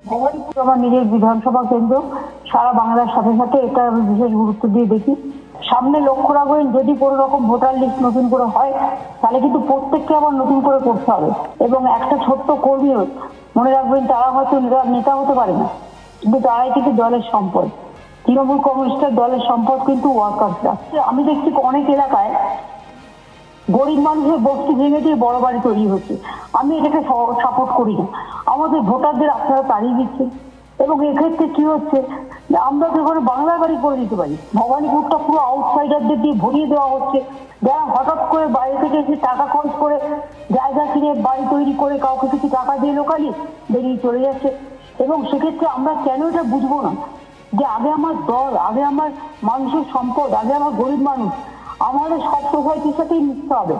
ভবানীপুর আমার নিজের বিধানসভা কেন্দ্র, সারা বাংলার সাথে সাথে এটা আমি বিশেষ গুরুত্ব দিয়ে দেখি। সামনে লক্ষ্য রাখবেন, যদি কোনো রকম ভোটার লিস্ট নতুন করে হয় তাহলে কিন্তু প্রত্যেককে আবার নতুন করে করতে হবে। এবং একটা ছোট্ট কর্মীও মনে রাখবেন, তারা হয়তো নেতা হতে পারে না, কিন্তু তারাই কিন্তু দলের সম্পদ। তৃণমূল কংগ্রেসের দলের সম্পদ কিন্তু ওয়ার্কার্সরা। আমি দেখছি অনেক এলাকায় গরিব মানুষের বস্তি ভেঙে দিয়ে বড় বাড়ি তৈরি হচ্ছে। আমি এটাকে সাপোর্ট করি না। আমাদের ভোটারদের আপনারা তাড়িয়ে দিচ্ছেন, এবং এক্ষেত্রে কি হচ্ছে, আমরা তো এখানে বাংলার বাড়ি করে দিতে পারি। ভবানীপুরটা পুরো আউটসাইডারদের দিয়ে ভরিয়ে দেওয়া হচ্ছে, যারা হঠাৎ করে বাইরে থেকে এসে টাকা খরচ করে জায়গা কিনে বাড়ি তৈরি করে কাউকে কিছু টাকা দিয়ে লোকালি বেরিয়ে চলে যাচ্ছে। এবং সেক্ষেত্রে আমরা কেন এটা বুঝবো না যে আগে আমার দল, আগে আমার মানুষের সম্পদ, আগে আমার গরিব মানুষ, আমাদের সব সোসাইটির সাথেই মিশতে হবে।